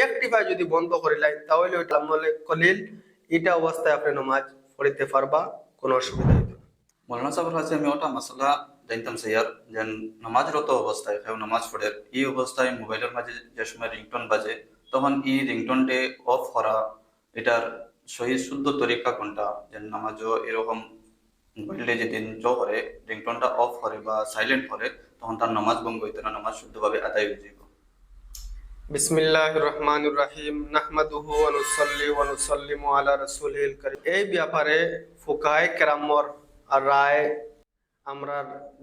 একটিভাবে যদি বন্ধ করিলাই তাহলে ওইটা আমলে কলিল এটা অবস্থায় আপনি নামাজ পড়িতে পারবা, কোনো অসুবিধা হইতো না। মৌলানা সাহেবের কাছে আমি ওটা মশলা জানতাম স্যার, যে নামাজরত অবস্থায় কেউ নামাজ পড়ে এই অবস্থায় মোবাইলের মাঝে যে সময় রিংটোন বাজে তখন এই রিংটোনটে অফ করা, এটার সহি শুদ্ধ তরিকা কোনটা? যে নামাজও এরকম মোবাইলে যেদিন করে রিংটোনটা অফ করে বা সাইলেন্ট করে তখন তার নামাজ ভঙ্গ হইতো না, নামাজ শুদ্ধভাবে আদায় হয়ে যাইব। বিসমিল্লাহির রহমানির রহিম, নাহমাদুহু ওয়া নুসাল্লি ওয়া নুসাল্লিমু আলা রাসূলিল কারীম। এই ব্যাপারে ফুকাহায়ে কেরামর রায় আমরা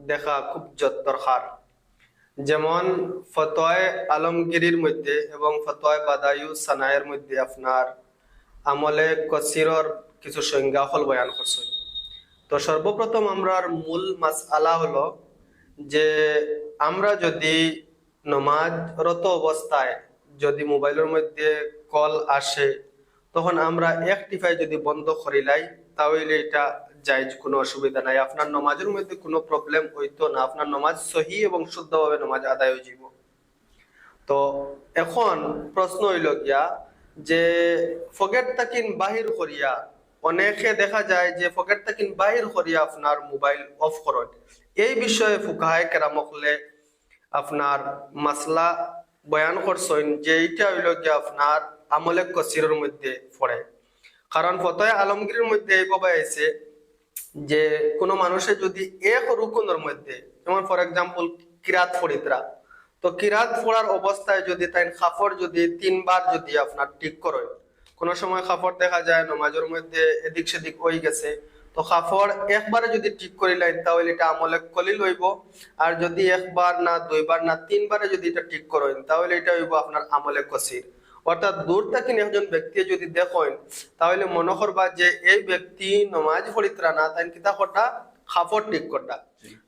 দেখা খুব দরকার। যেমন ফতোয়ায়ে আলমগীরির মধ্যে এবং ফতোয়ায়ে বাদায়ু সানায়ের মধ্যে আপনার আমলে কসিরর কিছু সংজ্ঞা হল বয়ান করছে। তো সর্বপ্রথম আমরার মূল মাসআলা হলো যে আমরা যদি নমাজরত অবস্থায় যদি মোবাইলের মধ্যে কল আসে তখন আমরা একটিফাই যদি বন্ধ করিলাই তাহলে এটা জায়েজ, কোনো অসুবিধা নাই, আপনার নমাজের মধ্যে কোনো প্রবলেম হইতো না, আপনার নমাজ সহি এবং শুদ্ধভাবে নমাজ আদায় হয়ে যাব। তো এখন প্রশ্ন হইল গিয়া যে ফকেট তাকিন বাহির করিয়া, অনেকে দেখা যায় যে ফকেট তাকিন বাহির করিয়া আপনার মোবাইল অফ করেন। এই বিষয়ে ফুকাহায়ে কেরামকলে আপনার মাসলা বয়ান করছেন যে এইটা হইল গিয়া আপনার আমলে কসিরের মধ্যে পড়ে। কারণ ফতোয়া আলমগীরের মধ্যে এইভাবে আছে যে কোনো মানুষের যদি এক রুকুনের মধ্যে, যেমন ফর এক্সাম্পল কিরাত ফরিদরা, তো কিরাত পড়ার অবস্থায় যদি তাই খাফড় যদি 3 বার যদি আপনার ঠিক করেন, কোনো সময় খাফড় দেখা যায় নমাজের মধ্যে এদিক সেদিক হয়ে গেছে, তো খাফড় একবারে যদি ঠিক করিলেন তাহলে এটা আমলে কলিল হইব। আর যদি একবার না 2 বার না 3 বারে যদি এটা ঠিক করেন তাহলে এটা হইব আপনার আমলে কসির। অর্থাৎ দূর থেকে একজন ব্যক্তি যদি দেখেন তাহলে মনে করবা যে এই ব্যক্তি নমাজ পড়িতরা না, তাই কিতা কটা খাফড় ঠিক কটা।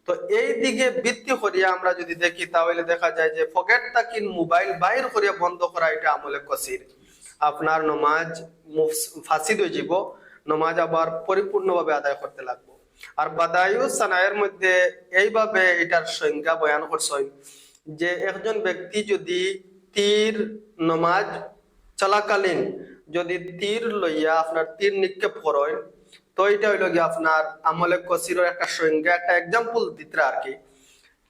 তো এই দিকে ভিত্তি করিয়া আমরা যদি দেখি তাহলে দেখা যায় যে পকেট তাকিন মোবাইল বাইর করিয়া বন্ধ করা এটা আমলে কসির। আপনার নমাজ ফাসিদ হয়ে যাব, নমাজ আবার পরিপূর্ণভাবে আদায় করতে লাগবো। আর বাদায়ু সানায়ের মধ্যে এইভাবে এটার সংজ্ঞা বয়ান করছেন যে একজন ব্যক্তি যদি তীর নমাজ চলাকালীন যদি তীর লইয়া আপনার তীর নিক্ষেপ করেন তো এটা হইল গিয়ে আপনার আমলে কসিরের একটা সংজ্ঞা, একটা এক্সাম্পল দিতে আর কি।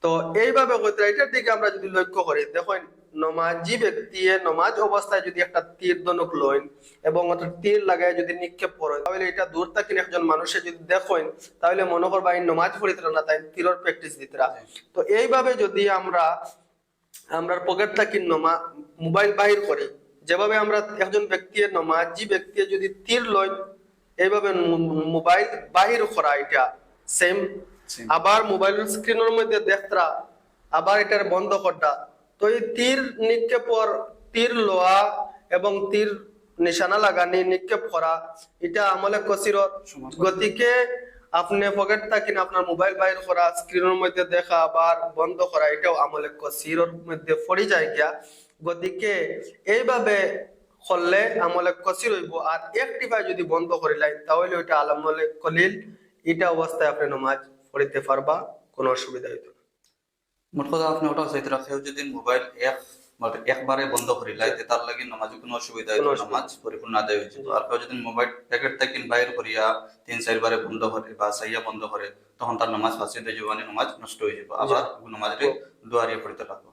তো এইভাবে হইতে এটার দিকে আমরা যদি লক্ষ্য করি, দেখেন নমাজি ব্যক্তি নমাজ অবস্থায় যদি একটা তীর ধনুক লইন এবং তীর লাগায় যদি নিক্ষেপ করেন তাহলে এটা দূর থেকে একজন মানুষের যদি দেখেন তাহলে মনে করবা এই নমাজ পড়িতরা না, তাই তীরের প্র্যাকটিস দিতরা। তো এইভাবে যদি আমরা পকেট থেকে মোবাইল বাহির করি, যেভাবে আমরা একজন ব্যক্তি নমাজি ব্যক্তি যদি তীর লই এইভাবে মোবাইল বাহির করা এটা সেম। আবার মোবাইলের স্ক্রিনের মধ্যে দেখতরা আবার এটার বন্ধ করা। তো এই তীর নিক্ষেপর তীর লোয়া এবং তীর নিশানা লাগানি নিক্ষেপ করা এটা আমলে কসিরত। গতিকে আপনি পকেট থাকেন আপনার মোবাইল বাইর করা, স্ক্রিনের মধ্যে দেখা আবার বন্ধ করা এটাও আমলে কসিরের মধ্যে পড়ে যায় গিয়া। গতিকে এইভাবে করলে আমলে কসির হইব। আর একটিভাবে যদি বন্ধ করিলাই তাহলে ওইটা আমলে কলিল, এটা অবস্থায় আপনি নামাজ পড়িতে পারবা, কোনো অসুবিধা হইতো না। মোট কথা আপনি ওটা চাইতে রাখেও যদি মোবাইল একবারে বন্ধ করিলাই তার লাগি নামাজে কোনো অসুবিধা হইতো, নামাজ পরিপূর্ণ আদায় হয়ে যেত। আর কেউ যদি মোবাইল প্যাকেট থেকে বাইর করিয়া 3-4 বারে বন্ধ করে বা সাইয়া বন্ধ করে তখন তার নামাজ ফাঁসিতে জীবনে নামাজ নষ্ট হয়ে যাবে, আবার নামাজে দুয়ারিয়ে পড়িতে লাগবে।